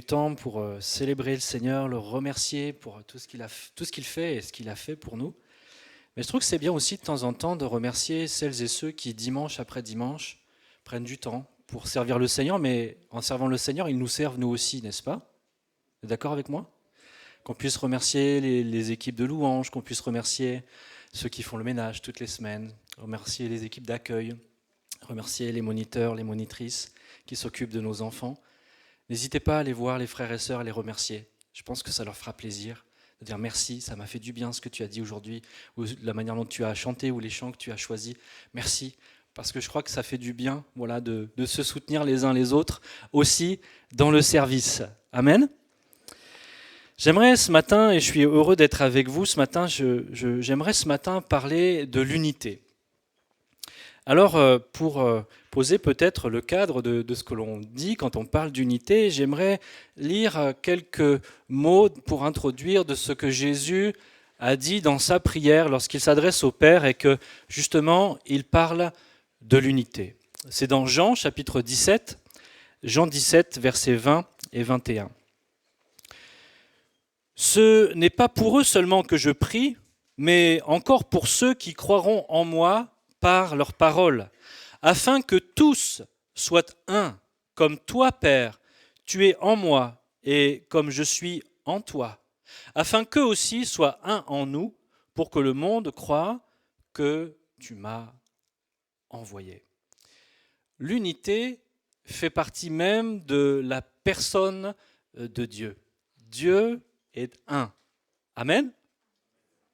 temps pour célébrer le Seigneur, le remercier pour tout ce qu'il fait et ce qu'il a fait pour nous. Mais je trouve que c'est bien aussi de temps en temps de remercier celles et ceux qui, dimanche après dimanche, prennent du temps pour servir le Seigneur, mais en servant le Seigneur, ils nous servent nous aussi, n'est-ce pas? Vous êtes d'accord avec moi? Qu'on puisse remercier les équipes de louanges, qu'on puisse remercier ceux qui font le ménage toutes les semaines, remercier les équipes d'accueil, remercier les moniteurs, les monitrices qui s'occupent de nos enfants. N'hésitez pas à aller voir les frères et sœurs, à les remercier. Je pense que ça leur fera plaisir de dire merci, ça m'a fait du bien ce que tu as dit aujourd'hui, ou la manière dont tu as chanté, ou les chants que tu as choisis. Merci, parce que je crois que ça fait du bien, voilà, de se soutenir les uns les autres, aussi dans le service. Amen. J'aimerais ce matin, et je suis heureux d'être avec vous ce matin, j'aimerais ce matin parler de l'unité. Alors, pour poser peut-être le cadre de ce que l'on dit quand on parle d'unité, j'aimerais lire quelques mots pour introduire de ce que Jésus a dit dans sa prière lorsqu'il s'adresse au Père et que, justement, il parle de l'unité. C'est dans Jean, chapitre 17, Jean 17, versets 20 et 21. « Ce n'est pas pour eux seulement que je prie, mais encore pour ceux qui croiront en moi par leur parole, afin que tous soient un, comme toi, Père, tu es en moi et comme je suis en toi, afin qu'eux aussi soient un en nous, pour que le monde croie que tu m'as envoyé. » L'unité fait partie même de la personne de Dieu. Dieu est un. Amen.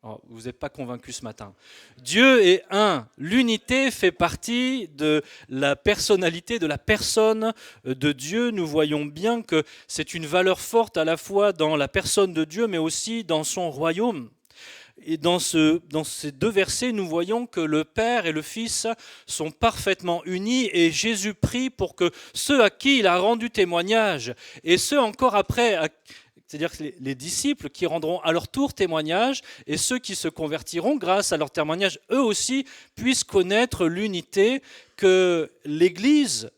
Oh, vous n'êtes pas convaincus ce matin. Dieu est un. L'unité fait partie de la personnalité, de la personne de Dieu. Nous voyons bien que c'est une valeur forte à la fois dans la personne de Dieu, mais aussi dans son royaume. Et dans ces deux versets, nous voyons que le Père et le Fils sont parfaitement unis et Jésus prie pour que ceux à qui il a rendu témoignage et ceux encore après, c'est-à-dire les disciples qui rendront à leur tour témoignage et ceux qui se convertiront grâce à leur témoignage, eux aussi puissent connaître l'unité que l'Église,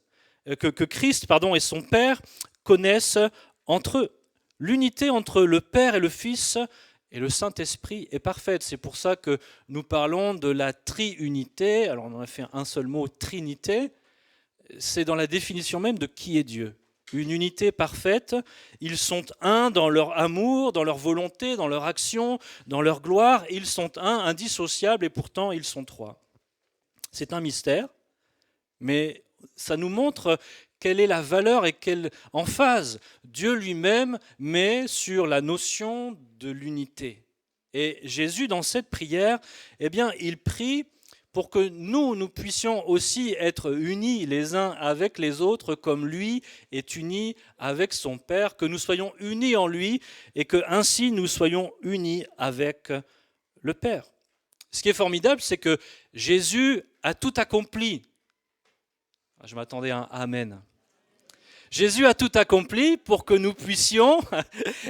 que Christ et son Père connaissent entre eux. L'unité entre le Père et le Fils et le Saint-Esprit est parfaite. C'est pour ça que nous parlons de la triunité. Alors on en a fait un seul mot, trinité. C'est dans la définition même de qui est Dieu. Une unité parfaite, ils sont un dans leur amour, dans leur volonté, dans leur action, dans leur gloire. Ils sont un, indissociables, et pourtant ils sont trois. C'est un mystère, mais ça nous montre quelle est la valeur et quelle emphase Dieu lui-même met sur la notion de l'unité. Et Jésus, dans cette prière, il prie pour que nous puissions aussi être unis les uns avec les autres comme lui est uni avec son Père, que nous soyons unis en lui et que ainsi nous soyons unis avec le Père. Ce qui est formidable, c'est que Jésus a tout accompli. Je m'attendais à un amen. Jésus a tout accompli pour que nous puissions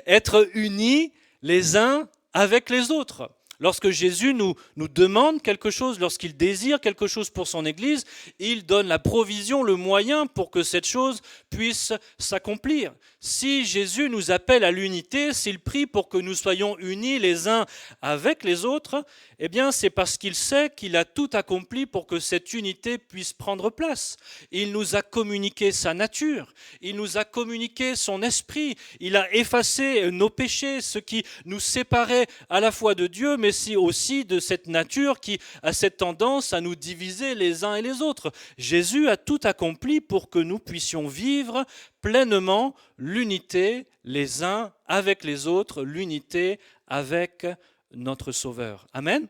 être unis les uns avec les autres. Lorsque Jésus nous demande quelque chose, lorsqu'il désire quelque chose pour son Église, il donne la provision, le moyen pour que cette chose puisse s'accomplir. Si Jésus nous appelle à l'unité, s'il prie pour que nous soyons unis les uns avec les autres, c'est parce qu'il sait qu'il a tout accompli pour que cette unité puisse prendre place. Il nous a communiqué sa nature, il nous a communiqué son esprit, il a effacé nos péchés, ce qui nous séparait à la fois de Dieu, mais aussi de cette nature qui a cette tendance à nous diviser les uns et les autres. Jésus a tout accompli pour que nous puissions vivre pleinement l'unité les uns avec les autres, l'unité avec notre Sauveur. Amen.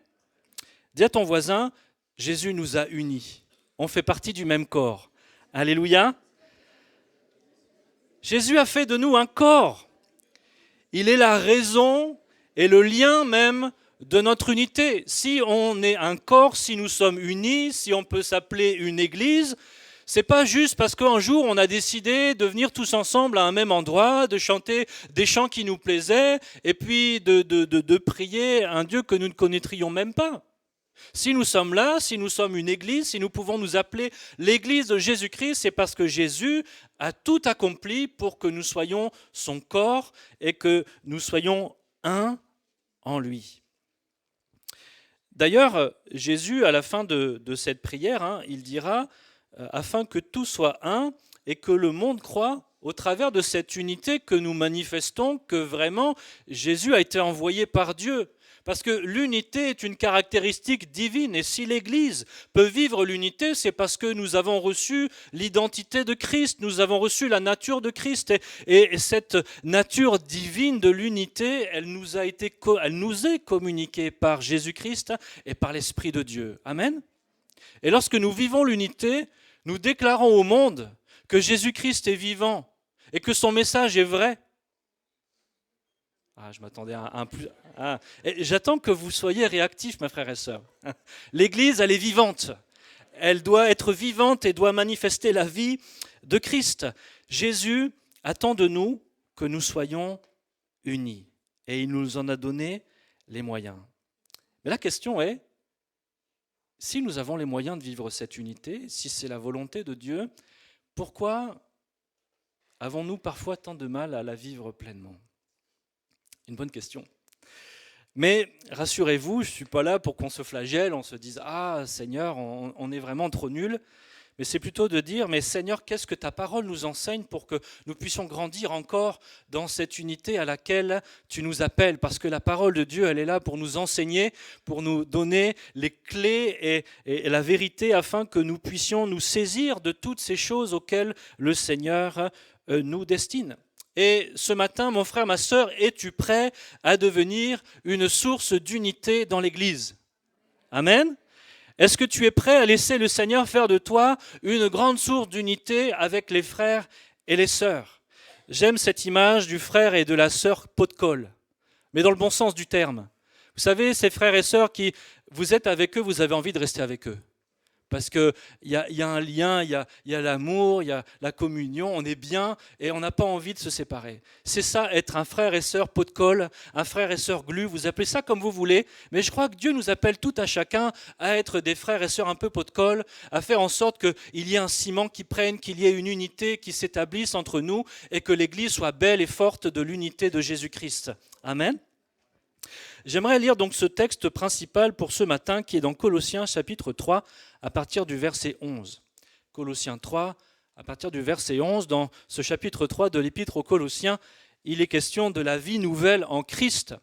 Dis à ton voisin, Jésus nous a unis. On fait partie du même corps. Alléluia. Jésus a fait de nous un corps. Il est la raison et le lien même de notre unité. Si on est un corps, si nous sommes unis, si on peut s'appeler une église, c'est pas juste parce qu'un jour on a décidé de venir tous ensemble à un même endroit, de chanter des chants qui nous plaisaient et puis de prier un Dieu que nous ne connaîtrions même pas. Si nous sommes là, si nous sommes une église, si nous pouvons nous appeler l'église de Jésus-Christ, c'est parce que Jésus a tout accompli pour que nous soyons son corps et que nous soyons un en lui. D'ailleurs, Jésus, à la fin de cette prière, il dira « afin que tout soit un et que le monde croit au travers de cette unité que nous manifestons que vraiment Jésus a été envoyé par Dieu ». Parce que l'unité est une caractéristique divine et si l'Église peut vivre l'unité, c'est parce que nous avons reçu l'identité de Christ, nous avons reçu la nature de Christ et cette nature divine de l'unité, elle nous est communiquée par Jésus-Christ et par l'Esprit de Dieu. Amen. Et lorsque nous vivons l'unité, nous déclarons au monde que Jésus-Christ est vivant et que son message est vrai. Je m'attendais à un plus... J'attends que vous soyez réactifs, mes frères et sœurs. L'Église, elle est vivante. Elle doit être vivante et doit manifester la vie de Christ. Jésus attend de nous que nous soyons unis. Et il nous en a donné les moyens. Mais la question est, si nous avons les moyens de vivre cette unité, si c'est la volonté de Dieu, pourquoi avons-nous parfois tant de mal à la vivre pleinement ? Une bonne question. Mais rassurez-vous, je ne suis pas là pour qu'on se flagelle, on se dise « Ah Seigneur, on est vraiment trop nuls ». Mais c'est plutôt de dire « Mais Seigneur, qu'est-ce que ta parole nous enseigne pour que nous puissions grandir encore dans cette unité à laquelle tu nous appelles ?» Parce que la parole de Dieu, elle est là pour nous enseigner, pour nous donner les clés et la vérité afin que nous puissions nous saisir de toutes ces choses auxquelles le Seigneur nous destine. Et ce matin, mon frère, ma sœur, es-tu prêt à devenir une source d'unité dans l'Église ? Amen. Est-ce que tu es prêt à laisser le Seigneur faire de toi une grande source d'unité avec les frères et les sœurs ? J'aime cette image du frère et de la sœur pot de colle, mais dans le bon sens du terme. Vous savez, ces frères et sœurs qui, vous êtes avec eux, vous avez envie de rester avec eux. Parce qu'il y a un lien, il y a l'amour, il y a la communion, on est bien et on n'a pas envie de se séparer. C'est ça, être un frère et sœur pot de colle, un frère et sœur glu, vous appelez ça comme vous voulez, mais je crois que Dieu nous appelle tout à chacun à être des frères et sœurs un peu pot de colle, à faire en sorte qu'il y ait un ciment qui prenne, qu'il y ait une unité qui s'établisse entre nous et que l'Église soit belle et forte de l'unité de Jésus-Christ. Amen. J'aimerais lire donc ce texte principal pour ce matin qui est dans Colossiens chapitre 3 à partir du verset 11. Colossiens 3 à partir du verset 11, dans ce chapitre 3 de l'Épître aux Colossiens, il est question de la vie nouvelle en Christ.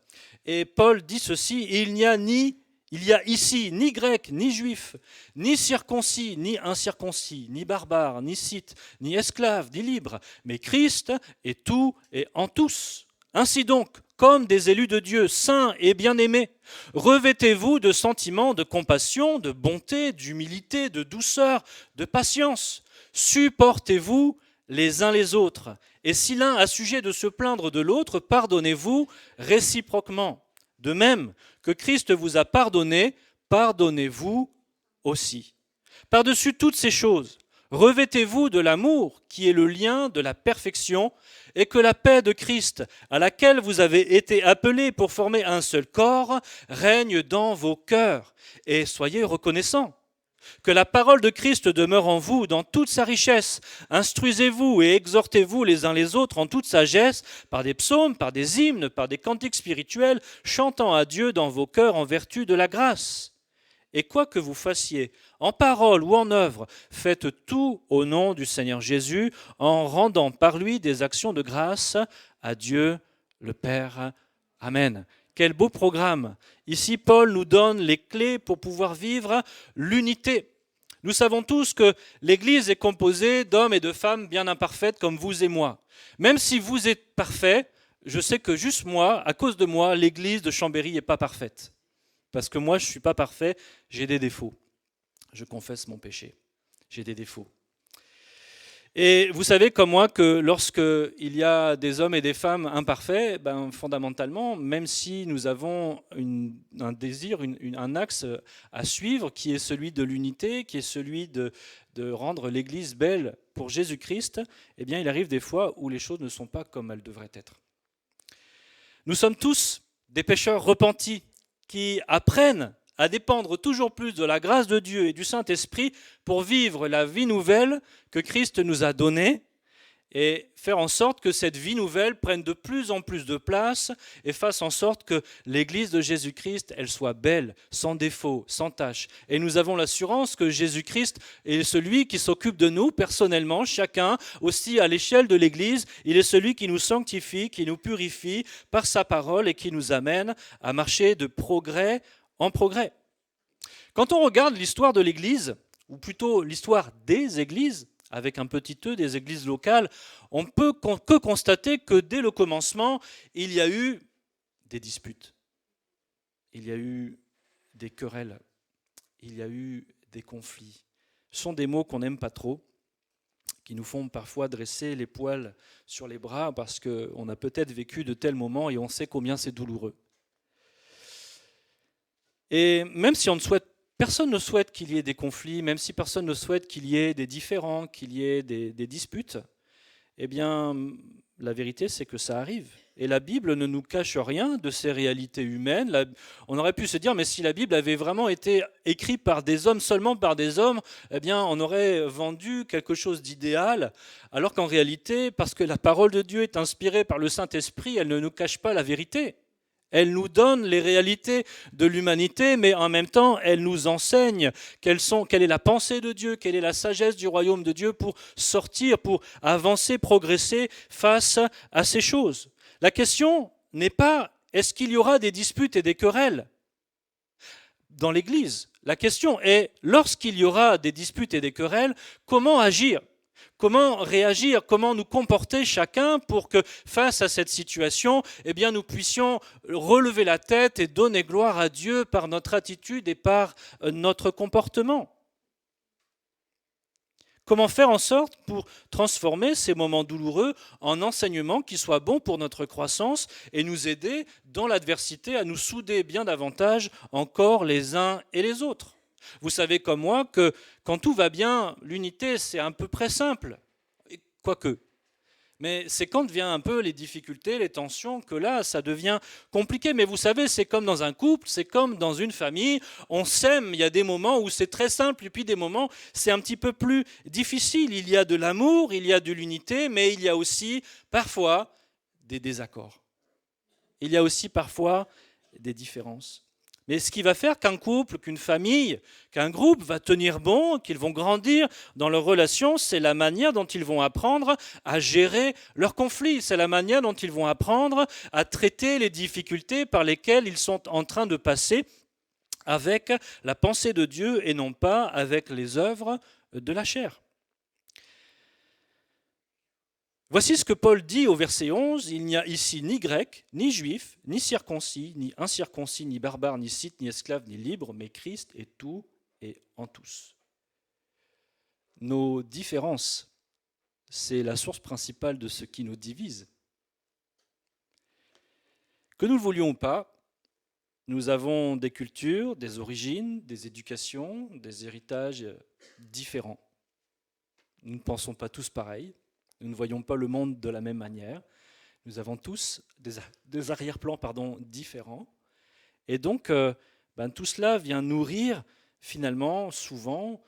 Et Paul dit ceci, il y a ici ni grec, ni juif, ni circoncis, ni incirconcis, ni barbare, ni scythe, ni esclave, ni libre, mais Christ est tout et en tous. Ainsi donc, comme des élus de Dieu, saints et bien-aimés, revêtez-vous de sentiments de compassion, de bonté, d'humilité, de douceur, de patience. Supportez-vous les uns les autres. Et si l'un a sujet de se plaindre de l'autre, pardonnez-vous réciproquement. De même que Christ vous a pardonné, pardonnez-vous aussi. Par-dessus toutes ces choses, revêtez-vous de l'amour qui est le lien de la perfection et que la paix de Christ, à laquelle vous avez été appelés pour former un seul corps, règne dans vos cœurs. Et soyez reconnaissants. Que la parole de Christ demeure en vous dans toute sa richesse. Instruisez-vous et exhortez-vous les uns les autres en toute sagesse, par des psaumes, par des hymnes, par des cantiques spirituels, chantant à Dieu dans vos cœurs en vertu de la grâce. Et quoi que vous fassiez, en parole ou en œuvre, faites tout au nom du Seigneur Jésus, en rendant par lui des actions de grâce à Dieu le Père. Amen. Quel beau programme. Ici, Paul nous donne les clés pour pouvoir vivre l'unité. Nous savons tous que l'Église est composée d'hommes et de femmes bien imparfaites comme vous et moi. Même si vous êtes parfaits, je sais que juste moi, à cause de moi, l'Église de Chambéry n'est pas parfaite. Parce que moi, je ne suis pas parfait, j'ai des défauts. Je confesse mon péché. J'ai des défauts. Et vous savez comme moi que lorsqu'il y a des hommes et des femmes imparfaits, fondamentalement, même si nous avons un désir, un axe à suivre qui est celui de l'unité, qui est celui de rendre l'Église belle pour Jésus-Christ, eh bien il arrive des fois où les choses ne sont pas comme elles devraient être. Nous sommes tous des pécheurs repentis, qui apprennent à dépendre toujours plus de la grâce de Dieu et du Saint-Esprit pour vivre la vie nouvelle que Christ nous a donnée et faire en sorte que cette vie nouvelle prenne de plus en plus de place et fasse en sorte que l'Église de Jésus-Christ, elle soit belle, sans défaut, sans tache. Et nous avons l'assurance que Jésus-Christ est celui qui s'occupe de nous personnellement, chacun, aussi à l'échelle de l'Église. Il est celui qui nous sanctifie, qui nous purifie par sa parole et qui nous amène à marcher de progrès en progrès. Quand on regarde l'histoire de l'Église, ou plutôt l'histoire des églises, avec un petit e des églises locales, on peut que constater que dès le commencement, il y a eu des disputes, il y a eu des querelles, il y a eu des conflits. Ce sont des mots qu'on n'aime pas trop, qui nous font parfois dresser les poils sur les bras parce qu'on a peut-être vécu de tels moments et on sait combien c'est douloureux. Et même si personne ne souhaite qu'il y ait des conflits, même si personne ne souhaite qu'il y ait des différends, qu'il y ait des disputes, eh bien, la vérité, c'est que ça arrive. Et la Bible ne nous cache rien de ces réalités humaines. On aurait pu se dire, mais si la Bible avait vraiment été écrite par des hommes, seulement par des hommes, eh bien, on aurait vendu quelque chose d'idéal, alors qu'en réalité, parce que la parole de Dieu est inspirée par le Saint-Esprit, elle ne nous cache pas la vérité. Elle nous donne les réalités de l'humanité, mais en même temps, elle nous enseigne quelle est la pensée de Dieu, quelle est la sagesse du royaume de Dieu pour sortir, pour avancer, progresser face à ces choses. La question n'est pas est-ce qu'il y aura des disputes et des querelles dans l'Église. La question est, lorsqu'il y aura des disputes et des querelles, comment agir ? Comment réagir, comment nous comporter chacun pour que face à cette situation, eh bien, nous puissions relever la tête et donner gloire à Dieu par notre attitude et par notre comportement. Comment faire en sorte pour transformer ces moments douloureux en enseignements qui soient bons pour notre croissance et nous aider dans l'adversité à nous souder bien davantage encore les uns et les autres. Vous savez comme moi que quand tout va bien, l'unité c'est à peu près simple, quoique. Mais c'est quand viennent un peu les difficultés, les tensions, que là, ça devient compliqué. Mais vous savez, c'est comme dans un couple, c'est comme dans une famille. On s'aime, il y a des moments où c'est très simple, et puis des moments, c'est un petit peu plus difficile. Il y a de l'amour, il y a de l'unité, mais il y a aussi parfois des désaccords. Il y a aussi parfois des différences. Mais ce qui va faire qu'un couple, qu'une famille, qu'un groupe va tenir bon, qu'ils vont grandir dans leurs relations, c'est la manière dont ils vont apprendre à gérer leurs conflits. C'est la manière dont ils vont apprendre à traiter les difficultés par lesquelles ils sont en train de passer avec la pensée de Dieu et non pas avec les œuvres de la chair. Voici ce que Paul dit au verset 11, « Il n'y a ici ni grec, ni juif, ni circoncis, ni incirconcis, ni barbare, ni scythe, ni esclave, ni libre, mais Christ est tout et en tous. » Nos différences, c'est la source principale de ce qui nous divise. Que nous le voulions ou pas, nous avons des cultures, des origines, des éducations, des héritages différents. Nous ne pensons pas tous pareil. Nous ne voyons pas le monde de la même manière. Nous avons tous des arrière-plans différents. Et donc, tout cela vient nourrir finalement souvent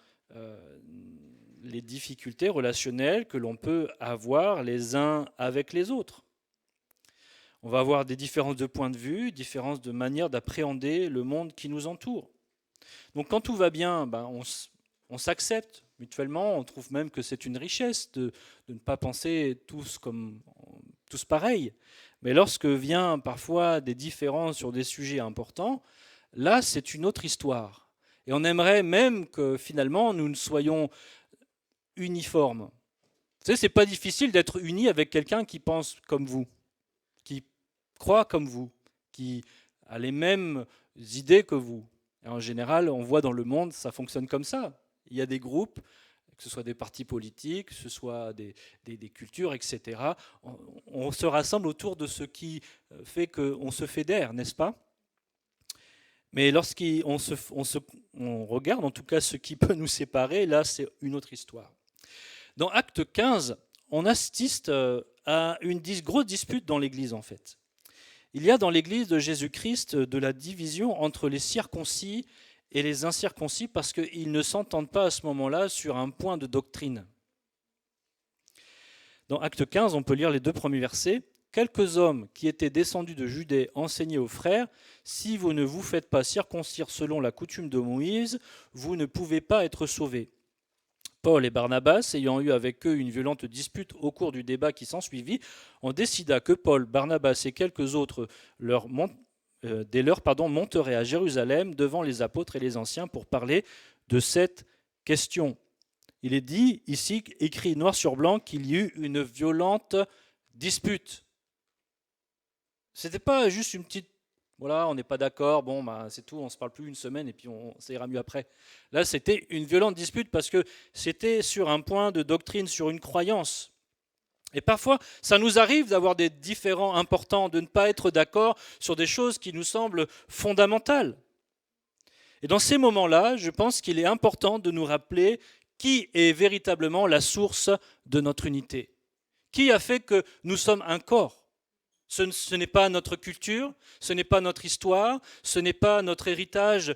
les difficultés relationnelles que l'on peut avoir les uns avec les autres. On va avoir des différences de point de vue, différences de manière d'appréhender le monde qui nous entoure. Donc quand tout va bien, on s'accepte mutuellement, on trouve même que c'est une richesse de ne pas penser tous pareils. Mais lorsque vient parfois des différences sur des sujets importants, là c'est une autre histoire. Et on aimerait même que finalement nous ne soyons uniformes. Vous savez, c'est pas difficile d'être uni avec quelqu'un qui pense comme vous, qui croit comme vous, qui a les mêmes idées que vous. Et en général, on voit dans le monde, ça fonctionne comme ça. Il y a des groupes, que ce soit des partis politiques, que ce soit des cultures, etc. On se rassemble autour de ce qui fait qu'on se fédère, n'est-ce pas ? Mais lorsqu'on regarde en tout cas ce qui peut nous séparer, là c'est une autre histoire. Dans Acte 15, on assiste à une grosse dispute dans l'Église en fait. Il y a dans l'Église de Jésus-Christ de la division entre les circoncis et les incirconcis parce qu'ils ne s'entendent pas à ce moment-là sur un point de doctrine. Dans Acte 15, on peut lire les 2 premiers versets. « Quelques hommes qui étaient descendus de Judée enseignaient aux frères, « Si vous ne vous faites pas circoncire selon la coutume de Moïse, vous ne pouvez pas être sauvés. » Paul et Barnabas, ayant eu avec eux une violente dispute au cours du débat qui s'ensuivit, on décida que Paul, Barnabas et quelques autres des leurs monteraient à Jérusalem devant les apôtres et les anciens pour parler de cette question. Il est dit ici, écrit noir sur blanc, qu'il y eut une violente dispute. C'était pas juste une petite, voilà, on n'est pas d'accord, bon, c'est tout, on ne se parle plus une semaine et puis ça ira mieux après. Là, c'était une violente dispute parce que c'était sur un point de doctrine, sur une croyance. Et parfois, ça nous arrive d'avoir des différends importants, de ne pas être d'accord sur des choses qui nous semblent fondamentales. Et dans ces moments-là, je pense qu'il est important de nous rappeler qui est véritablement la source de notre unité. Qui a fait que nous sommes un corps ? Ce n'est pas notre culture, ce n'est pas notre histoire, ce n'est pas notre héritage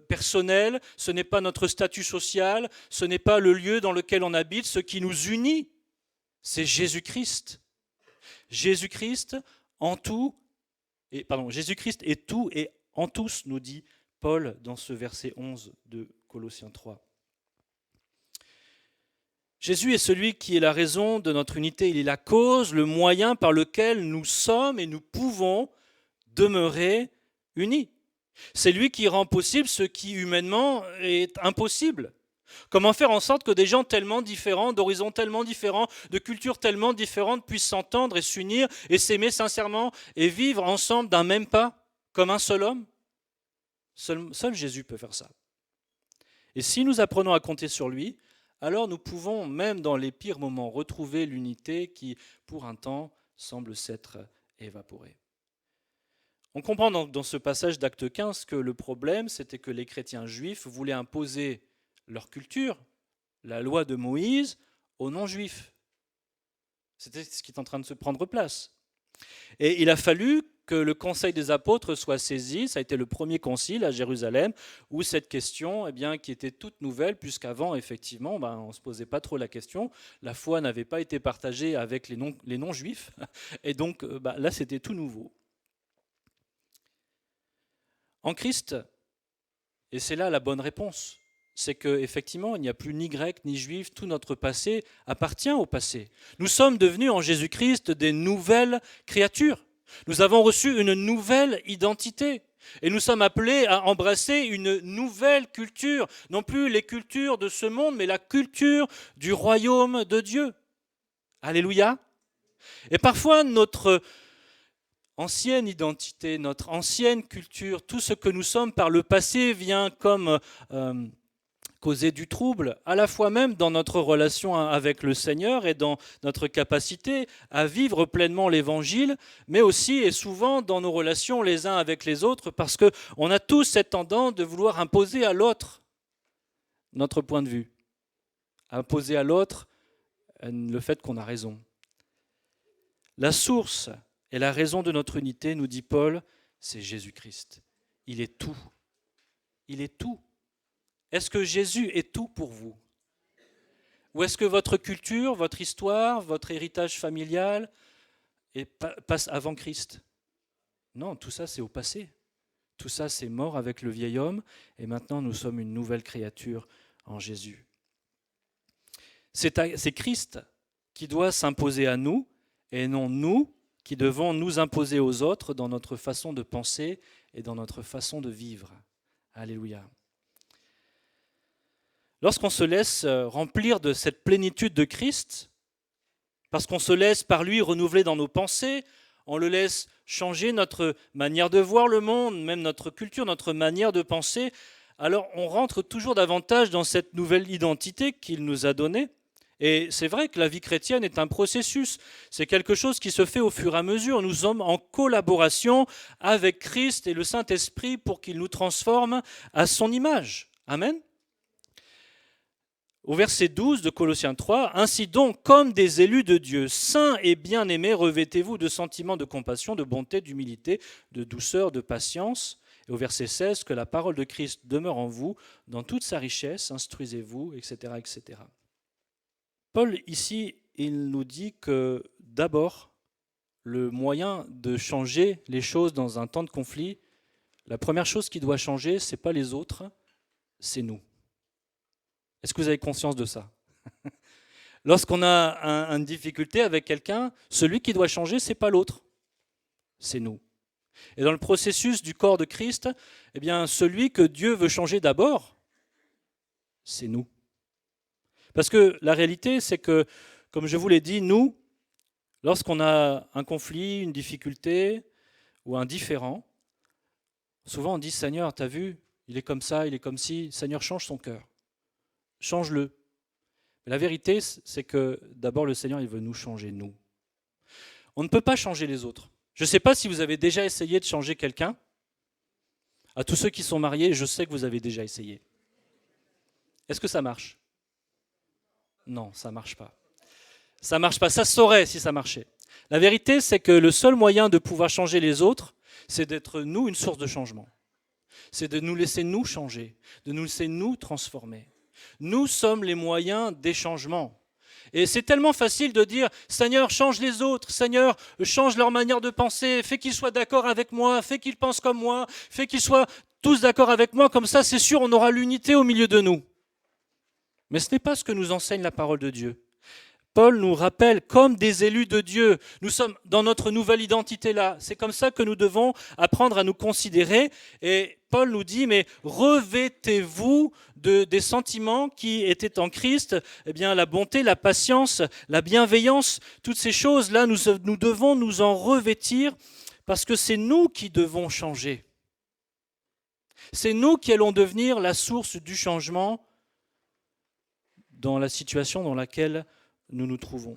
personnel, ce n'est pas notre statut social, ce n'est pas le lieu dans lequel on habite. Ce qui nous unit, c'est Jésus-Christ. Jésus-Christ Jésus-Christ est tout et en tous, nous dit Paul dans ce verset 11 de Colossiens 3. Jésus est celui qui est la raison de notre unité. Il est la cause, le moyen par lequel nous sommes et nous pouvons demeurer unis. C'est lui qui rend possible ce qui humainement est impossible. Comment faire en sorte que des gens tellement différents, d'horizons tellement différents, de cultures tellement différentes puissent s'entendre et s'unir et s'aimer sincèrement et vivre ensemble d'un même pas, comme un seul homme ? Seul Jésus peut faire ça. Et si nous apprenons à compter sur lui, alors nous pouvons, même dans les pires moments, retrouver l'unité qui, pour un temps, semble s'être évaporée. On comprend dans ce passage d'Acte 15 que le problème, c'était que les chrétiens juifs voulaient imposer leur culture, la loi de Moïse, aux non-juifs. C'était ce qui est en train de se prendre place. Et il a fallu que le conseil des apôtres soit saisi. Ça a été le premier concile à Jérusalem où cette question, qui était toute nouvelle, puisqu'avant, effectivement, on ne se posait pas trop la question. La foi n'avait pas été partagée avec les non-juifs. Et donc, là, c'était tout nouveau. En Christ, et c'est là la bonne réponse, c'est qu'effectivement, il n'y a plus ni grec ni juif, tout notre passé appartient au passé. Nous sommes devenus en Jésus-Christ des nouvelles créatures. Nous avons reçu une nouvelle identité et nous sommes appelés à embrasser une nouvelle culture, non plus les cultures de ce monde, mais la culture du royaume de Dieu. Alléluia. Et parfois, notre ancienne identité, notre ancienne culture, tout ce que nous sommes par le passé vient comme causer du trouble, à la fois même dans notre relation avec le Seigneur et dans notre capacité à vivre pleinement l'Évangile, mais aussi et souvent dans nos relations les uns avec les autres, parce qu'on a tous cette tendance de vouloir imposer à l'autre notre point de vue, imposer à l'autre le fait qu'on a raison. La source et la raison de notre unité, nous dit Paul, c'est Jésus-Christ. Il est tout. Il est tout. Est-ce que Jésus est tout pour vous ? Ou est-ce que votre culture, votre histoire, votre héritage familial passe avant Christ ? Non, tout ça c'est au passé. Tout ça c'est mort avec le vieil homme et maintenant nous sommes une nouvelle créature en Jésus. C'est Christ qui doit s'imposer à nous et non nous qui devons nous imposer aux autres dans notre façon de penser et dans notre façon de vivre. Alléluia. Lorsqu'on se laisse remplir de cette plénitude de Christ, parce qu'on se laisse par lui renouveler dans nos pensées, on le laisse changer notre manière de voir le monde, même notre culture, notre manière de penser, alors on rentre toujours davantage dans cette nouvelle identité qu'il nous a donnée. Et c'est vrai que la vie chrétienne est un processus, c'est quelque chose qui se fait au fur et à mesure. Nous sommes en collaboration avec Christ et le Saint-Esprit pour qu'il nous transforme à son image. Amen. Au verset 12 de Colossiens 3, « Ainsi donc, comme des élus de Dieu, saints et bien-aimés, revêtez-vous de sentiments de compassion, de bonté, d'humilité, de douceur, de patience. » Et au verset 16, « Que la parole de Christ demeure en vous, dans toute sa richesse, instruisez-vous, etc. etc. » Paul, ici, il nous dit que d'abord, le moyen de changer les choses dans un temps de conflit, la première chose qui doit changer, ce n'est pas les autres, c'est nous. Est-ce que vous avez conscience de ça? Lorsqu'on a une difficulté avec quelqu'un, celui qui doit changer, ce n'est pas l'autre, c'est nous. Et dans le processus du corps de Christ, eh bien, celui que Dieu veut changer d'abord, c'est nous. Parce que la réalité, c'est que, comme je vous l'ai dit, nous, lorsqu'on a un conflit, une difficulté ou un différend, souvent on dit « Seigneur, t'as vu, il est comme ça, il est comme ci, Seigneur, change son cœur, change-le ». La vérité, c'est que d'abord le Seigneur, il veut nous changer, nous. On ne peut pas changer les autres. Je ne sais pas si vous avez déjà essayé de changer quelqu'un. À tous ceux qui sont mariés, je sais que vous avez déjà essayé. Est-ce que ça marche? Non, ça ne marche pas. Ça ne marche pas, ça se saurait si ça marchait. La vérité, c'est que le seul moyen de pouvoir changer les autres, c'est d'être nous une source de changement. C'est de nous laisser nous changer, de nous laisser nous transformer. Nous sommes les moyens des changements. Et c'est tellement facile de dire « Seigneur, change les autres, Seigneur, change leur manière de penser, fais qu'ils soient d'accord avec moi, fais qu'ils pensent comme moi, fais qu'ils soient tous d'accord avec moi, comme ça c'est sûr on aura l'unité au milieu de nous. » Mais ce n'est pas ce que nous enseigne la parole de Dieu. Paul nous rappelle comme des élus de Dieu. Nous sommes dans notre nouvelle identité là. C'est comme ça que nous devons apprendre à nous considérer. Et Paul nous dit, mais revêtez-vous des sentiments qui étaient en Christ, eh bien, la bonté, la patience, la bienveillance, toutes ces choses-là, nous devons nous en revêtir parce que c'est nous qui devons changer. C'est nous qui allons devenir la source du changement dans la situation dans laquelle nous nous trouvons.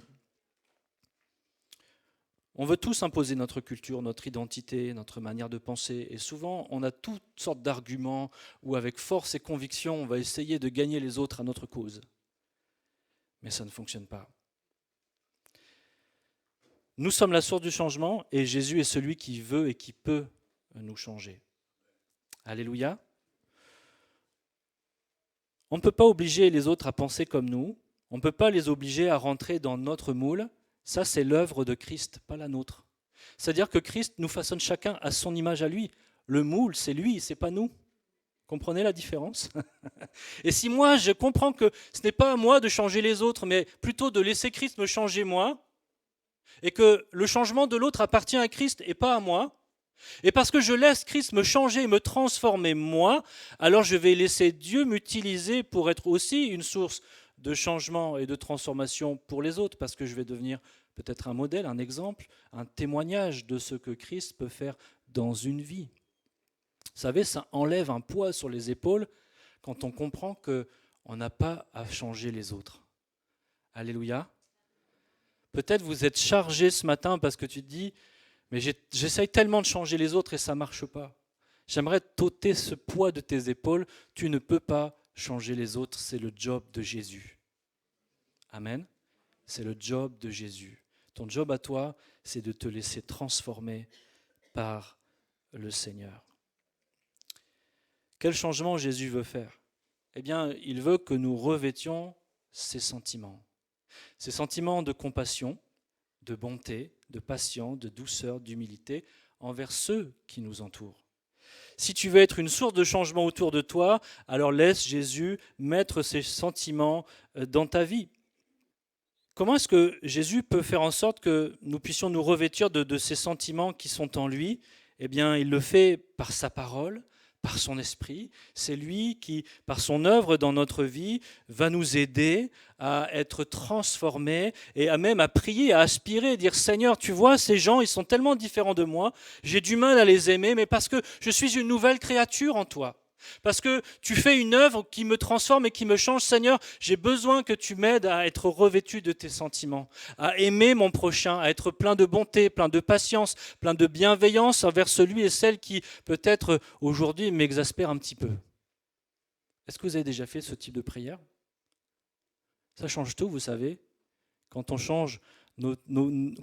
On veut tous imposer notre culture, notre identité, notre manière de penser. Et souvent, on a toutes sortes d'arguments où, avec force et conviction, on va essayer de gagner les autres à notre cause. Mais ça ne fonctionne pas. Nous sommes la source du changement et Jésus est celui qui veut et qui peut nous changer. Alléluia. On ne peut pas obliger les autres à penser comme nous. On ne peut pas les obliger à rentrer dans notre moule. Ça, c'est l'œuvre de Christ, pas la nôtre. C'est-à-dire que Christ nous façonne chacun à son image à lui. Le moule, c'est lui, c'est pas nous. Comprenez la différence? Et si moi, je comprends que ce n'est pas à moi de changer les autres, mais plutôt de laisser Christ me changer moi, et que le changement de l'autre appartient à Christ et pas à moi, et parce que je laisse Christ me changer, me transformer moi, alors je vais laisser Dieu m'utiliser pour être aussi une source de changement et de transformation pour les autres, parce que je vais devenir peut-être un modèle, un exemple, un témoignage de ce que Christ peut faire dans une vie. Vous savez, ça enlève un poids sur les épaules quand on comprend qu'on n'a pas à changer les autres. Alléluia. Peut-être vous êtes chargé ce matin parce que tu te dis « mais j'essaye tellement de changer les autres et ça ne marche pas. J'aimerais t'ôter ce poids de tes épaules. Tu ne peux pas changer les autres, c'est le job de Jésus. » Amen. C'est le job de Jésus. Ton job à toi, c'est de te laisser transformer par le Seigneur. Quel changement Jésus veut faire? Eh bien, il veut que nous revêtions ces sentiments. Ces sentiments de compassion, de bonté, de patience, de douceur, d'humilité envers ceux qui nous entourent. Si tu veux être une source de changement autour de toi, alors laisse Jésus mettre ces sentiments dans ta vie. Comment est-ce que Jésus peut faire en sorte que nous puissions nous revêtir de ces sentiments qui sont en lui? Eh bien, il le fait par sa parole, par son esprit. C'est lui qui, par son œuvre dans notre vie, va nous aider à être transformés et à même à prier, à aspirer, à dire « Seigneur, tu vois, ces gens, ils sont tellement différents de moi, j'ai du mal à les aimer, mais parce que je suis une nouvelle créature en toi. Parce que tu fais une œuvre qui me transforme et qui me change, Seigneur, j'ai besoin que tu m'aides à être revêtu de tes sentiments, à aimer mon prochain, à être plein de bonté, plein de patience, plein de bienveillance envers celui et celle qui, peut-être aujourd'hui, m'exaspère un petit peu. » Est-ce que vous avez déjà fait ce type de prière? Ça change tout, vous savez, quand on change,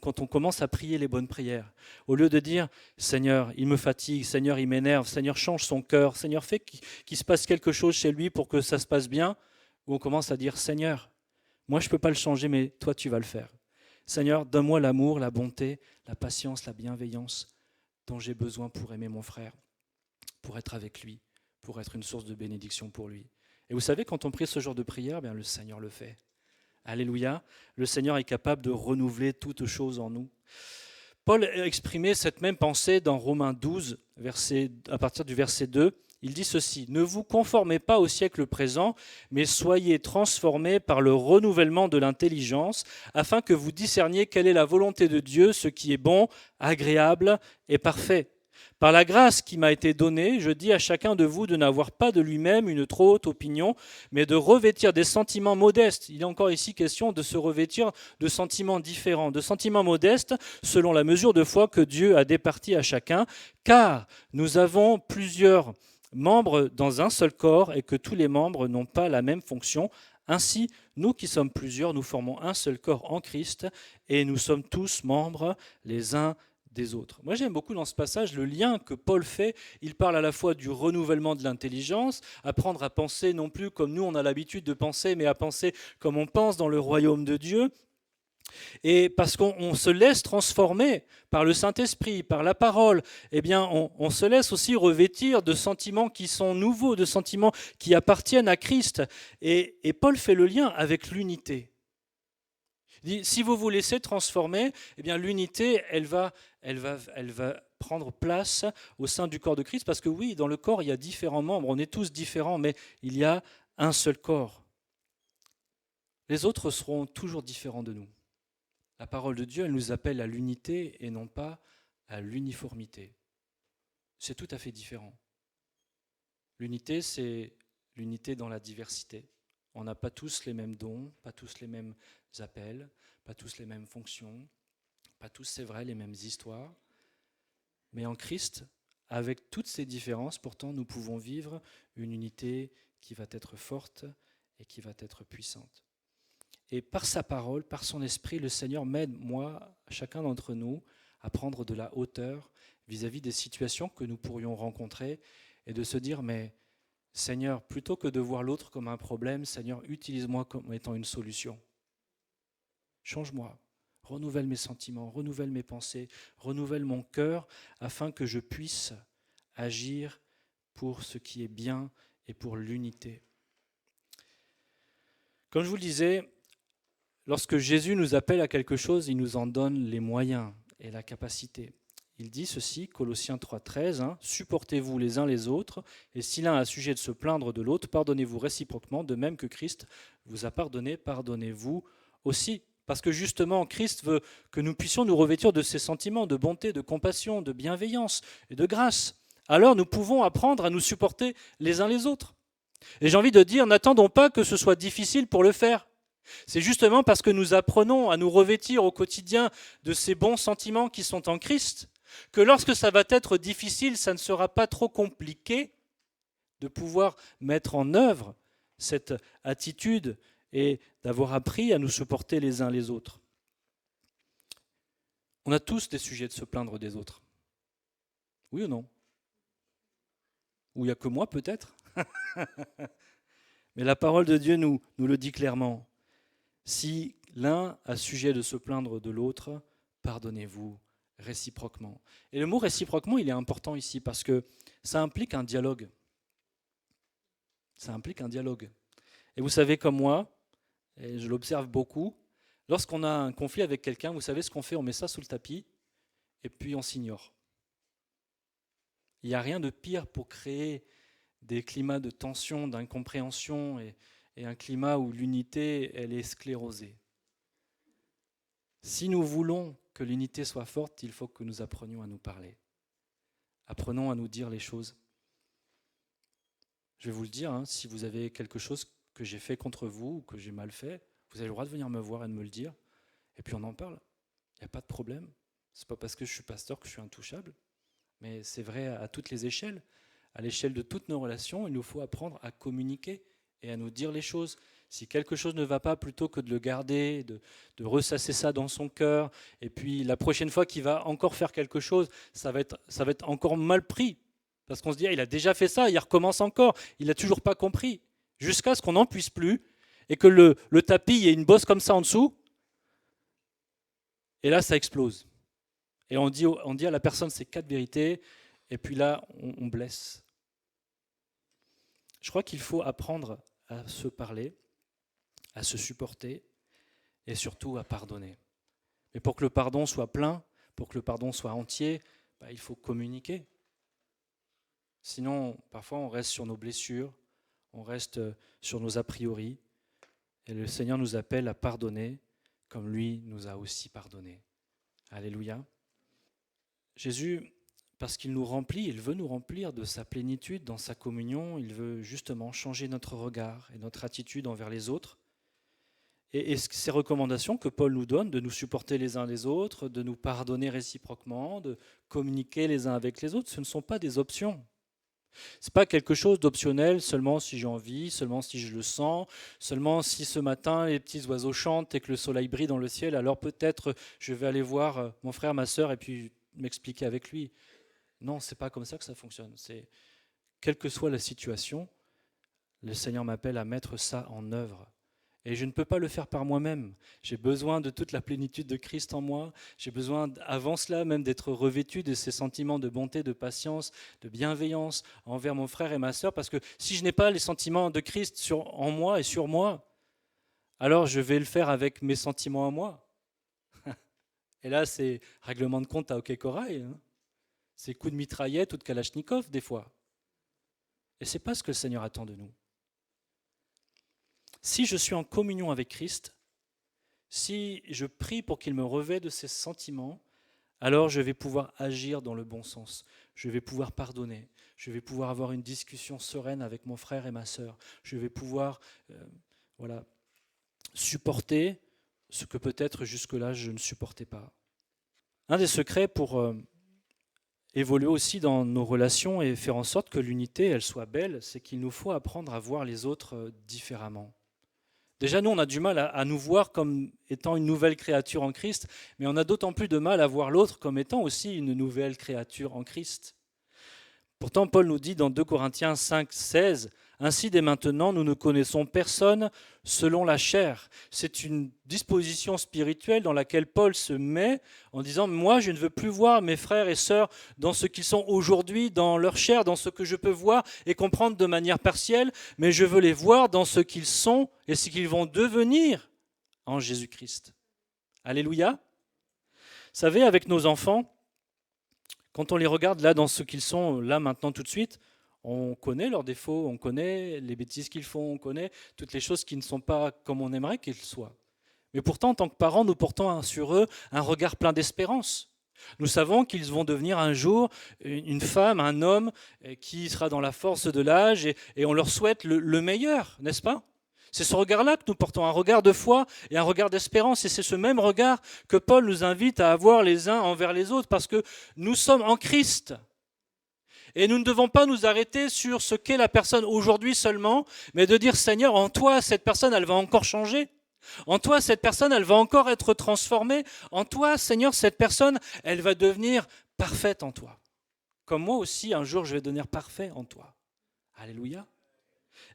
quand on commence à prier les bonnes prières. Au lieu de dire « Seigneur, il me fatigue, Seigneur, il m'énerve, Seigneur, change son cœur, Seigneur, fais qu'il se passe quelque chose chez lui pour que ça se passe bien », où on commence à dire « Seigneur, moi je ne peux pas le changer, mais toi tu vas le faire. Seigneur, donne-moi l'amour, la bonté, la patience, la bienveillance dont j'ai besoin pour aimer mon frère, pour être avec lui, pour être une source de bénédiction pour lui. » Et vous savez, quand on prie ce genre de prière, bien, le Seigneur le fait. Alléluia, le Seigneur est capable de renouveler toutes choses en nous. Paul a exprimé cette même pensée dans Romains 12, à partir du verset 2. Il dit ceci, « Ne vous conformez pas au siècle présent, mais soyez transformés par le renouvellement de l'intelligence, afin que vous discerniez quelle est la volonté de Dieu, ce qui est bon, agréable et parfait. Par la grâce qui m'a été donnée, je dis à chacun de vous de n'avoir pas de lui-même une trop haute opinion, mais de revêtir des sentiments modestes. » Il est encore ici question de se revêtir de sentiments différents, de sentiments modestes, selon la mesure de foi que Dieu a départie à chacun, car nous avons plusieurs membres dans un seul corps et que tous les membres n'ont pas la même fonction. Ainsi, nous qui sommes plusieurs, nous formons un seul corps en Christ et nous sommes tous membres les uns des autres. Moi, j'aime beaucoup dans ce passage le lien que Paul fait. Il parle à la fois du renouvellement de l'intelligence, apprendre à penser non plus comme nous on a l'habitude de penser, mais à penser comme on pense dans le royaume de Dieu. Et parce qu'on se laisse transformer par le Saint-Esprit, par la parole, eh bien, on se laisse aussi revêtir de sentiments qui sont nouveaux, de sentiments qui appartiennent à Christ. Et Paul fait le lien avec l'unité. Il dit, si vous vous laissez transformer, eh bien, l'unité, elle va prendre place au sein du corps de Christ, parce que oui, dans le corps, il y a différents membres, on est tous différents, mais il y a un seul corps. Les autres seront toujours différents de nous. La parole de Dieu, elle nous appelle à l'unité et non pas à l'uniformité. C'est tout à fait différent. L'unité, c'est l'unité dans la diversité. On n'a pas tous les mêmes dons, pas tous les mêmes appels, pas tous les mêmes fonctions, pas tous, c'est vrai, les mêmes histoires. Mais en Christ, avec toutes ces différences, pourtant, nous pouvons vivre une unité qui va être forte et qui va être puissante. Et par sa parole, par son esprit, le Seigneur m'aide, moi, chacun d'entre nous, à prendre de la hauteur vis-à-vis des situations que nous pourrions rencontrer et de se dire, mais Seigneur, plutôt que de voir l'autre comme un problème, Seigneur, utilise-moi comme étant une solution. Change-moi, renouvelle mes sentiments, renouvelle mes pensées, renouvelle mon cœur afin que je puisse agir pour ce qui est bien et pour l'unité. Comme je vous le disais, lorsque Jésus nous appelle à quelque chose, il nous en donne les moyens et la capacité. Il dit ceci, Colossiens 3,13, « Supportez-vous les uns les autres, et si l'un a sujet de se plaindre de l'autre, pardonnez-vous réciproquement, de même que Christ vous a pardonné, pardonnez-vous aussi. » Parce que justement, Christ veut que nous puissions nous revêtir de ces sentiments de bonté, de compassion, de bienveillance et de grâce. Alors nous pouvons apprendre à nous supporter les uns les autres. Et j'ai envie de dire, n'attendons pas que ce soit difficile pour le faire. C'est justement parce que nous apprenons à nous revêtir au quotidien de ces bons sentiments qui sont en Christ, que lorsque ça va être difficile, ça ne sera pas trop compliqué de pouvoir mettre en œuvre cette attitude et d'avoir appris à nous supporter les uns les autres. On a tous des sujets de se plaindre des autres. Oui ou non? Ou il n'y a que moi peut-être? Mais la parole de Dieu nous le dit clairement. Si l'un a sujet de se plaindre de l'autre, pardonnez-vous réciproquement. Et le mot réciproquement, il est important ici parce que ça implique un dialogue. Ça implique un dialogue. Et vous savez comme moi, et je l'observe beaucoup, lorsqu'on a un conflit avec quelqu'un, vous savez ce qu'on fait? On met ça sous le tapis et puis on s'ignore. Il n'y a rien de pire pour créer des climats de tension, d'incompréhension et un climat où l'unité, elle est sclérosée. Si nous voulons que l'unité soit forte, il faut que nous apprenions à nous parler. Apprenons à nous dire les choses. Je vais vous le dire, si vous avez quelque chose que j'ai fait contre vous ou que j'ai mal fait, vous avez le droit de venir me voir et de me le dire. Et puis on en parle. Il n'y a pas de problème. Ce n'est pas parce que je suis pasteur que je suis intouchable. Mais c'est vrai à toutes les échelles. À l'échelle de toutes nos relations, il nous faut apprendre à communiquer et à nous dire les choses. Si quelque chose ne va pas, plutôt que de le garder, de ressasser ça dans son cœur, et puis la prochaine fois qu'il va encore faire quelque chose, ça va être encore mal pris. Parce qu'on se dit, ah, il a déjà fait ça, il recommence encore, il n'a toujours pas compris. Jusqu'à ce qu'on n'en puisse plus, et que le tapis, il y ait une bosse comme ça en dessous, et là, ça explose. Et on dit à la personne ces 4 vérités, et puis là, on blesse. Je crois qu'il faut apprendre à se parler, à se supporter, et surtout à pardonner. Mais pour que le pardon soit plein, pour que le pardon soit entier, il faut communiquer. Sinon, parfois, on reste sur nos blessures, on reste sur nos a priori, et le Seigneur nous appelle à pardonner comme lui nous a aussi pardonné. Alléluia. Jésus, parce qu'il nous remplit, il veut nous remplir de sa plénitude dans sa communion, il veut justement changer notre regard et notre attitude envers les autres. Et ces recommandations que Paul nous donne, de nous supporter les uns les autres, de nous pardonner réciproquement, de communiquer les uns avec les autres, ce ne sont pas des options. Ce n'est pas quelque chose d'optionnel seulement si j'ai envie, seulement si je le sens, seulement si ce matin les petits oiseaux chantent et que le soleil brille dans le ciel, alors peut-être je vais aller voir mon frère, ma sœur et puis m'expliquer avec lui. Non, ce n'est pas comme ça que ça fonctionne. C'est, quelle que soit la situation, le Seigneur m'appelle à mettre ça en œuvre. Et je ne peux pas le faire par moi-même. J'ai besoin de toute la plénitude de Christ en moi. J'ai besoin, avant cela, même d'être revêtu de ces sentiments de bonté, de patience, de bienveillance envers mon frère et ma sœur. Parce que si je n'ai pas les sentiments de Christ en moi et sur moi, alors je vais le faire avec mes sentiments à moi. Et là, c'est règlement de compte à hockey corail. C'est coup de mitraillette ou de kalachnikov, des fois. Et ce n'est pas ce que le Seigneur attend de nous. Si je suis en communion avec Christ, si je prie pour qu'il me revêt de ses sentiments, alors je vais pouvoir agir dans le bon sens. Je vais pouvoir pardonner. Je vais pouvoir avoir une discussion sereine avec mon frère et ma sœur. Je vais pouvoir supporter ce que peut-être jusque-là je ne supportais pas. Un des secrets pour évoluer aussi dans nos relations et faire en sorte que l'unité elle soit belle, c'est qu'il nous faut apprendre à voir les autres différemment. Déjà, nous, on a du mal à nous voir comme étant une nouvelle créature en Christ, mais on a d'autant plus de mal à voir l'autre comme étant aussi une nouvelle créature en Christ. Pourtant, Paul nous dit dans 2 Corinthiens 5, 16, « Ainsi, dès maintenant, nous ne connaissons personne selon la chair. » C'est une disposition spirituelle dans laquelle Paul se met en disant « Moi, je ne veux plus voir mes frères et sœurs dans ce qu'ils sont aujourd'hui, dans leur chair, dans ce que je peux voir et comprendre de manière partielle, mais je veux les voir dans ce qu'ils sont et ce qu'ils vont devenir en Jésus-Christ. » Alléluia. Vous savez, avec nos enfants, quand on les regarde là dans ce qu'ils sont là maintenant tout de suite, on connaît leurs défauts, on connaît les bêtises qu'ils font, on connaît toutes les choses qui ne sont pas comme on aimerait qu'ils soient. Mais pourtant, en tant que parents, nous portons sur eux un regard plein d'espérance. Nous savons qu'ils vont devenir un jour une femme, un homme qui sera dans la force de l'âge et on leur souhaite le meilleur, n'est-ce pas ? C'est ce regard-là que nous portons, un regard de foi et un regard d'espérance. Et c'est ce même regard que Paul nous invite à avoir les uns envers les autres parce que nous sommes en Christ. Et nous ne devons pas nous arrêter sur ce qu'est la personne aujourd'hui seulement, mais de dire, Seigneur, en toi, cette personne, elle va encore changer. En toi, cette personne, elle va encore être transformée. En toi, Seigneur, cette personne, elle va devenir parfaite en toi. Comme moi aussi, un jour, je vais devenir parfait en toi. Alléluia.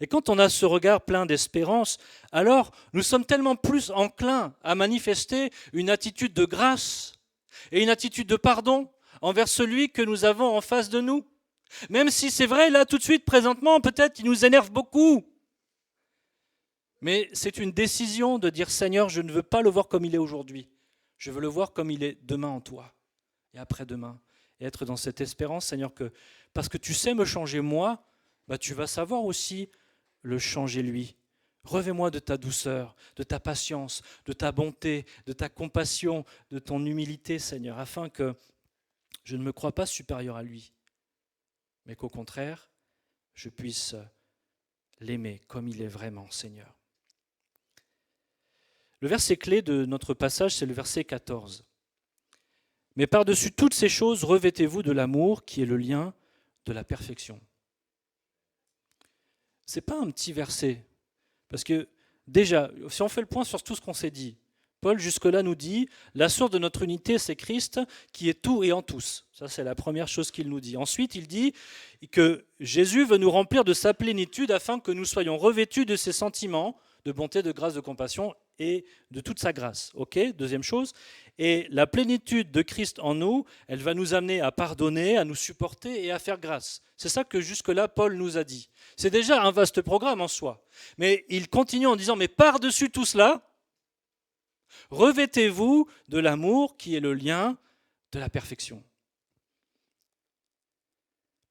Et quand on a ce regard plein d'espérance, alors nous sommes tellement plus enclins à manifester une attitude de grâce et une attitude de pardon envers celui que nous avons en face de nous. Même si c'est vrai, là, tout de suite, présentement, peut-être il nous énerve beaucoup. Mais c'est une décision de dire, Seigneur, je ne veux pas le voir comme il est aujourd'hui. Je veux le voir comme il est demain en toi et après-demain. Et être dans cette espérance, Seigneur, que parce que tu sais me changer moi, tu vas savoir aussi le changer lui. Revêt-moi de ta douceur, de ta patience, de ta bonté, de ta compassion, de ton humilité, Seigneur, afin que je ne me croie pas supérieur à lui, mais qu'au contraire, je puisse l'aimer comme il est vraiment, Seigneur. Le verset clé de notre passage, c'est le verset 14. « Mais par-dessus toutes ces choses, revêtez-vous de l'amour qui est le lien de la perfection. » Ce n'est pas un petit verset, parce que Déjà, si on fait le point sur tout ce qu'on s'est dit, Paul jusque-là nous dit, la source de notre unité, c'est Christ qui est tout et en tous. Ça, c'est la première chose qu'il nous dit. Ensuite, il dit que Jésus veut nous remplir de sa plénitude afin que nous soyons revêtus de ses sentiments de bonté, de grâce, de compassion et de toute sa grâce. Ok, deuxième chose. Et la plénitude de Christ en nous, elle va nous amener à pardonner, à nous supporter et à faire grâce. C'est ça que jusque-là, Paul nous a dit. C'est déjà un vaste programme en soi. Mais il continue en disant, mais par-dessus tout cela, revêtez-vous de l'amour qui est le lien de la perfection.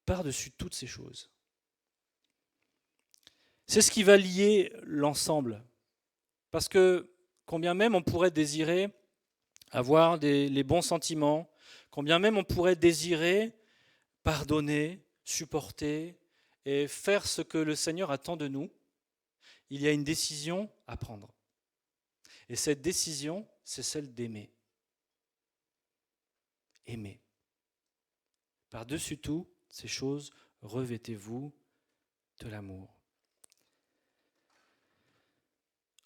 Par-dessus toutes ces choses. C'est ce qui va lier l'ensemble. Parce que combien même on pourrait désirer avoir les bons sentiments, combien même on pourrait désirer pardonner, supporter et faire ce que le Seigneur attend de nous, il y a une décision à prendre. Et cette décision, c'est celle d'aimer. Aimer. Par-dessus tout ces choses, revêtez-vous de l'amour.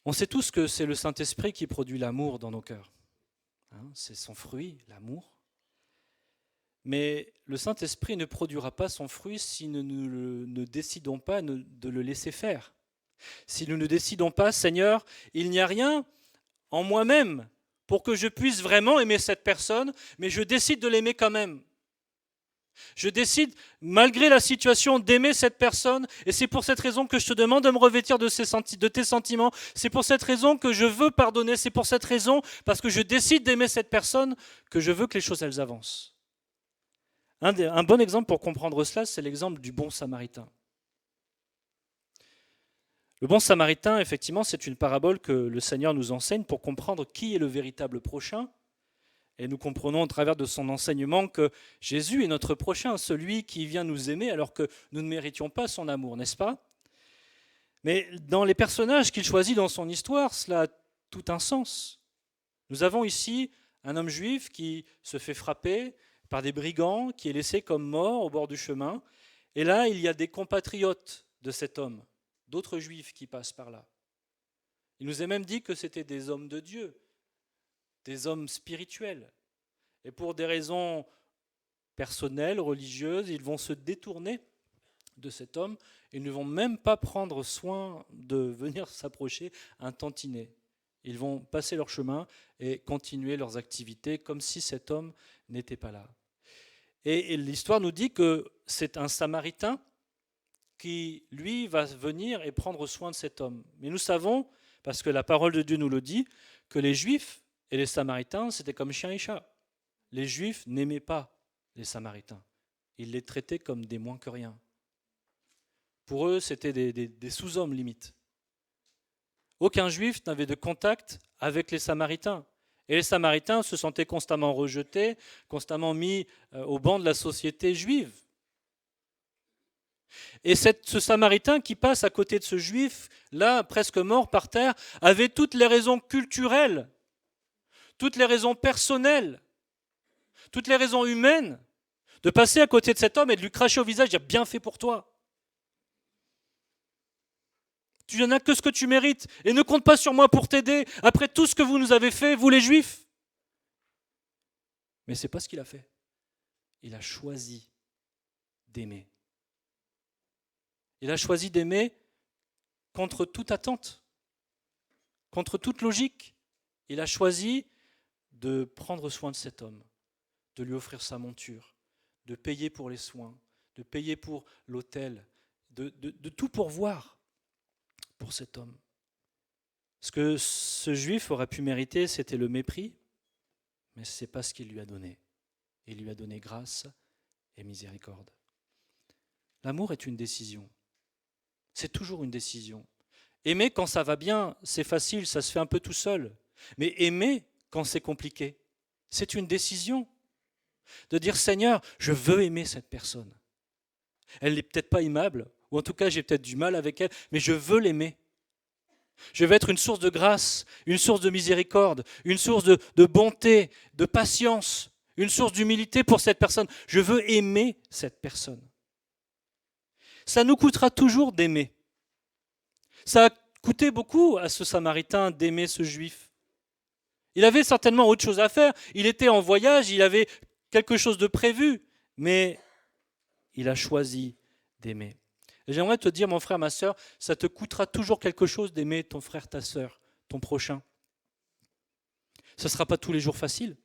On sait tous que c'est le Saint-Esprit qui produit l'amour dans nos cœurs. C'est son fruit, l'amour. Mais le Saint-Esprit ne produira pas son fruit si nous ne décidons pas de le laisser faire. Si nous ne décidons pas, Seigneur, il n'y a rien en moi-même pour que je puisse vraiment aimer cette personne, mais je décide de l'aimer quand même. Je décide, malgré la situation, d'aimer cette personne, et c'est pour cette raison que je te demande de me revêtir de tes sentiments. C'est pour cette raison que je veux pardonner. C'est pour cette raison, parce que je décide d'aimer cette personne, que je veux que les choses elles avancent. Un bon exemple pour comprendre cela, c'est l'exemple du bon samaritain. Le bon samaritain, effectivement, c'est une parabole que le Seigneur nous enseigne pour comprendre qui est le véritable prochain. Et nous comprenons au travers de son enseignement que Jésus est notre prochain, celui qui vient nous aimer alors que nous ne méritions pas son amour, n'est-ce pas ? Mais dans les personnages qu'il choisit dans son histoire, cela a tout un sens. Nous avons ici un homme juif qui se fait frapper par des brigands, qui est laissé comme mort au bord du chemin. Et là, il y a des compatriotes de cet homme, d'autres juifs qui passent par là. Il nous est même dit que c'était des hommes de Dieu, des hommes spirituels. Et pour des raisons personnelles, religieuses, ils vont se détourner de cet homme. Ils ne vont même pas prendre soin de venir s'approcher un tantinet. Ils vont passer leur chemin et continuer leurs activités comme si cet homme n'était pas là. Et l'histoire nous dit que c'est un Samaritain qui, lui, va venir et prendre soin de cet homme. Mais nous savons, parce que la parole de Dieu nous le dit, que les Juifs et les Samaritains, c'était comme chien et chat. Les Juifs n'aimaient pas les Samaritains. Ils les traitaient comme des moins que rien. Pour eux, c'était des sous-hommes, limite. Aucun Juif n'avait de contact avec les Samaritains. Et les Samaritains se sentaient constamment rejetés, constamment mis au banc de la société juive. Et ce Samaritain qui passe à côté de ce Juif, là, presque mort par terre, avait toutes les raisons culturelles, toutes les raisons personnelles, toutes les raisons humaines de passer à côté de cet homme et de lui cracher au visage, dire « bien fait pour toi ». Tu n'en as que ce que tu mérites et ne compte pas sur moi pour t'aider après tout ce que vous nous avez fait, vous les Juifs. Mais ce n'est pas ce qu'il a fait. Il a choisi d'aimer. Il a choisi d'aimer contre toute attente, contre toute logique. Il a choisi de prendre soin de cet homme, de lui offrir sa monture, de payer pour les soins, de payer pour l'hôtel, de tout pourvoir pour cet homme. Ce que ce Juif aurait pu mériter, c'était le mépris, mais ce n'est pas ce qu'il lui a donné. Il lui a donné grâce et miséricorde. L'amour est une décision. C'est toujours une décision. Aimer quand ça va bien, c'est facile, ça se fait un peu tout seul. Mais aimer quand c'est compliqué, c'est une décision. De dire, Seigneur, je veux aimer cette personne. Elle n'est peut-être pas aimable, ou en tout cas j'ai peut-être du mal avec elle, mais je veux l'aimer. Je veux être une source de grâce, une source de miséricorde, une source de bonté, de patience, une source d'humilité pour cette personne. Je veux aimer cette personne. Ça nous coûtera toujours d'aimer. Ça a coûtait beaucoup à ce Samaritain d'aimer ce Juif. Il avait certainement autre chose à faire. Il était en voyage, il avait quelque chose de prévu, mais il a choisi d'aimer. Et j'aimerais te dire, mon frère, ma sœur, ça te coûtera toujours quelque chose d'aimer ton frère, ta sœur, ton prochain. Ce ne sera pas tous les jours facile,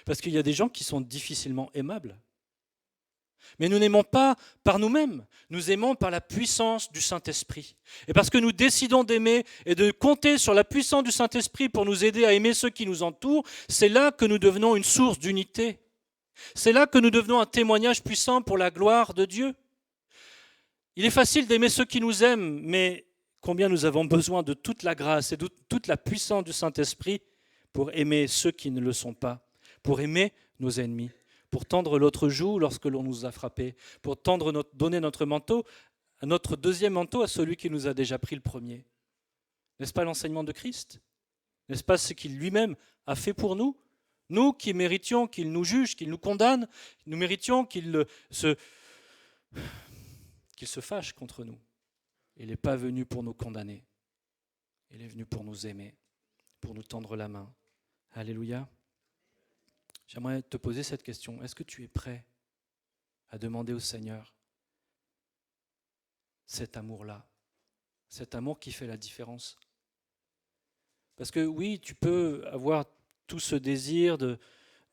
parce qu'il y a des gens qui sont difficilement aimables. Mais nous n'aimons pas par nous-mêmes, nous aimons par la puissance du Saint-Esprit. Et parce que nous décidons d'aimer et de compter sur la puissance du Saint-Esprit pour nous aider à aimer ceux qui nous entourent, c'est là que nous devenons une source d'unité. C'est là que nous devenons un témoignage puissant pour la gloire de Dieu. Il est facile d'aimer ceux qui nous aiment, mais combien nous avons besoin de toute la grâce et de toute la puissance du Saint-Esprit pour aimer ceux qui ne le sont pas, pour aimer nos ennemis, pour tendre l'autre joue lorsque l'on nous a frappés, pour donner notre manteau, notre deuxième manteau à celui qui nous a déjà pris le premier. N'est-ce pas l'enseignement de Christ? N'est-ce pas ce qu'il lui-même a fait pour nous? Nous qui méritions qu'il nous juge, qu'il nous condamne, nous méritions qu'il se fâche contre nous. Il n'est pas venu pour nous condamner. Il est venu pour nous aimer, pour nous tendre la main. Alléluia. J'aimerais te poser cette question. Est-ce que tu es prêt à demander au Seigneur cet amour-là, cet amour qui fait la différence? Parce que oui, tu peux avoir tout ce désir de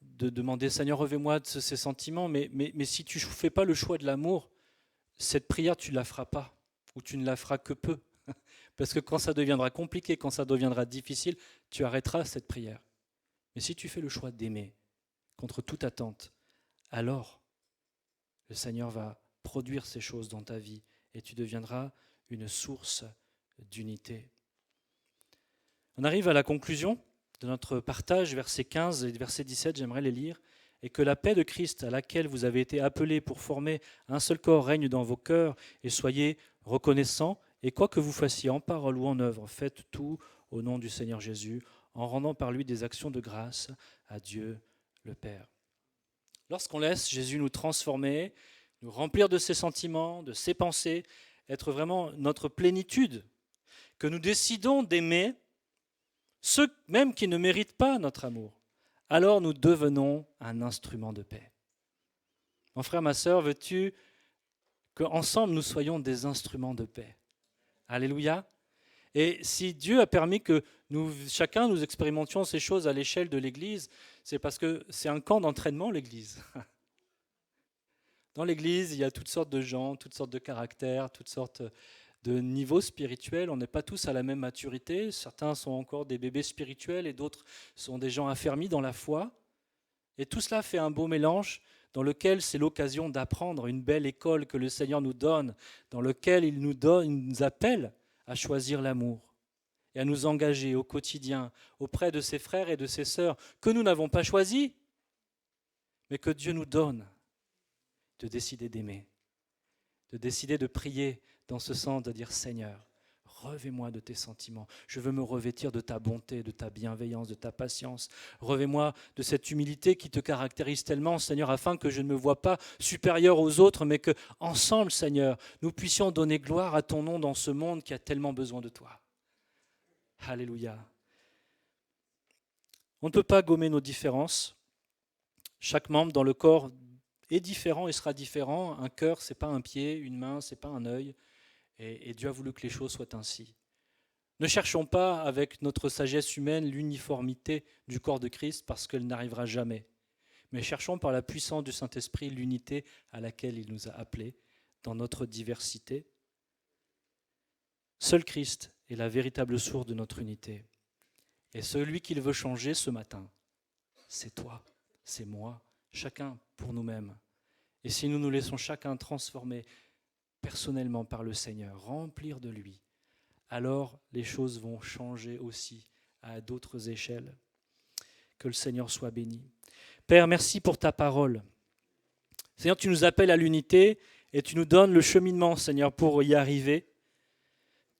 demander, Seigneur, revêt-moi de ces sentiments, mais si tu ne fais pas le choix de l'amour, cette prière, tu ne la feras pas, ou tu ne la feras que peu. Parce que quand ça deviendra compliqué, quand ça deviendra difficile, tu arrêteras cette prière. Mais si tu fais le choix d'aimer, contre toute attente, alors le Seigneur va produire ces choses dans ta vie et tu deviendras une source d'unité. On arrive à la conclusion de notre partage, versets 15 et verset 17, j'aimerais les lire. Et que la paix de Christ, à laquelle vous avez été appelés pour former un seul corps, règne dans vos cœurs, et soyez reconnaissants, et quoi que vous fassiez en parole ou en œuvre, faites tout au nom du Seigneur Jésus, en rendant par lui des actions de grâce à Dieu le Père. Lorsqu'on laisse Jésus nous transformer, nous remplir de ses sentiments, de ses pensées, être vraiment notre plénitude, que nous décidons d'aimer ceux même qui ne méritent pas notre amour, alors nous devenons un instrument de paix. Mon frère, ma sœur, veux-tu qu'ensemble nous soyons des instruments de paix? Alléluia. Et si Dieu a permis que chacun nous expérimentions ces choses à l'échelle de l'Église, c'est parce que c'est un camp d'entraînement, l'Église. Dans l'Église, il y a toutes sortes de gens, toutes sortes de caractères, toutes sortes de niveaux spirituels. On n'est pas tous à la même maturité. Certains sont encore des bébés spirituels et d'autres sont des gens affermis dans la foi. Et tout cela fait un beau mélange dans lequel c'est l'occasion d'apprendre, une belle école que le Seigneur nous donne, dans lequel il nous appelle à choisir l'amour et à nous engager au quotidien auprès de ses frères et de ses sœurs que nous n'avons pas choisis, mais que Dieu nous donne, de décider d'aimer, de décider de prier dans ce sens, de dire Seigneur, revêt-moi de tes sentiments, je veux me revêtir de ta bonté, de ta bienveillance, de ta patience, revêt-moi de cette humilité qui te caractérise tellement, Seigneur, afin que je ne me vois pas supérieur aux autres, mais que ensemble, Seigneur, nous puissions donner gloire à ton nom dans ce monde qui a tellement besoin de toi. Alléluia. On ne peut pas gommer nos différences. Chaque membre dans le corps est différent et sera différent. Un cœur, ce n'est pas un pied, une main, ce n'est pas un œil. Et Dieu a voulu que les choses soient ainsi. Ne cherchons pas avec notre sagesse humaine l'uniformité du corps de Christ parce qu'elle n'arrivera jamais. Mais cherchons par la puissance du Saint-Esprit l'unité à laquelle il nous a appelés dans notre diversité. Seul Christ est la véritable source de notre unité. Et celui qu'il veut changer ce matin, c'est toi, c'est moi, chacun pour nous-mêmes. Et si nous nous laissons chacun transformer personnellement par le Seigneur, remplir de lui, alors les choses vont changer aussi à d'autres échelles. Que le Seigneur soit béni. Père, merci pour ta parole. Seigneur, tu nous appelles à l'unité et tu nous donnes le cheminement, Seigneur, pour y arriver.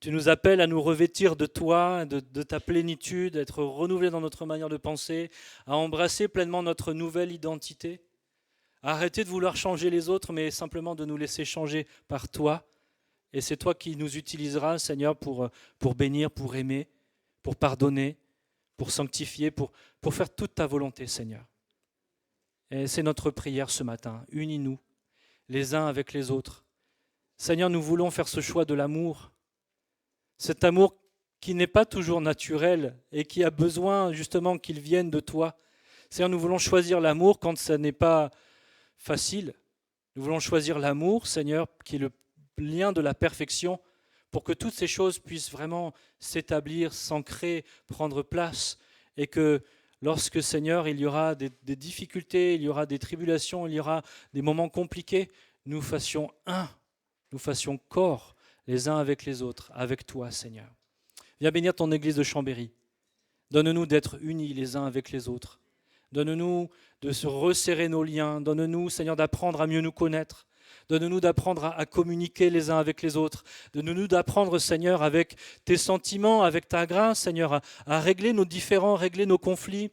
Tu nous appelles à nous revêtir de toi, de ta plénitude, à être renouvelés dans notre manière de penser, à embrasser pleinement notre nouvelle identité, à arrêter de vouloir changer les autres, mais simplement de nous laisser changer par toi Et c'est toi qui nous utiliseras, Seigneur, pour bénir, pour aimer, pour pardonner, pour sanctifier, pour faire toute ta volonté, Seigneur. Et c'est notre prière ce matin. Unis-nous, les uns avec les autres. Seigneur, nous voulons faire ce choix de l'amour. Cet amour qui n'est pas toujours naturel et qui a besoin justement qu'il vienne de toi. Seigneur, nous voulons choisir l'amour quand ça n'est pas facile. Nous voulons choisir l'amour, Seigneur, qui est le lien de la perfection, pour que toutes ces choses puissent vraiment s'établir, s'ancrer, prendre place, et que lorsque, Seigneur, il y aura des difficultés, il y aura des tribulations, il y aura des moments compliqués, nous fassions un, nous fassions corps les uns avec les autres, avec toi, Seigneur. Viens bénir ton Église de Chambéry. Donne-nous d'être unis les uns avec les autres. Donne-nous de se resserrer nos liens. Donne-nous, Seigneur, d'apprendre à mieux nous connaître. Donne-nous d'apprendre à communiquer les uns avec les autres. Donne-nous d'apprendre, Seigneur, avec tes sentiments, avec ta grâce, Seigneur, à régler nos différends, régler nos conflits,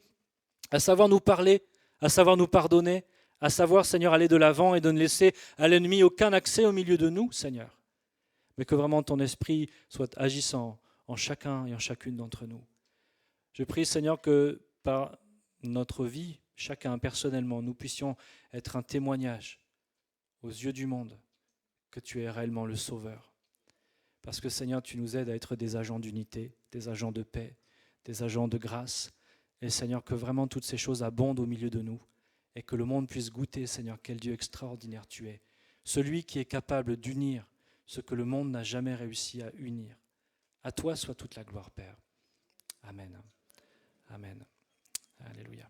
à savoir nous parler, à savoir nous pardonner, à savoir, Seigneur, aller de l'avant et de ne laisser à l'ennemi aucun accès au milieu de nous, Seigneur. Mais que vraiment ton esprit soit agissant en chacun et en chacune d'entre nous. Je prie, Seigneur, que par notre vie, chacun personnellement, nous puissions être un témoignage aux yeux du monde que tu es réellement le Sauveur. Parce que, Seigneur, tu nous aides à être des agents d'unité, des agents de paix, des agents de grâce. Et, Seigneur, que vraiment toutes ces choses abondent au milieu de nous et que le monde puisse goûter, Seigneur, quel Dieu extraordinaire tu es. Celui qui est capable d'unir ce que le monde n'a jamais réussi à unir. À toi soit toute la gloire, Père. Amen. Amen. Alléluia.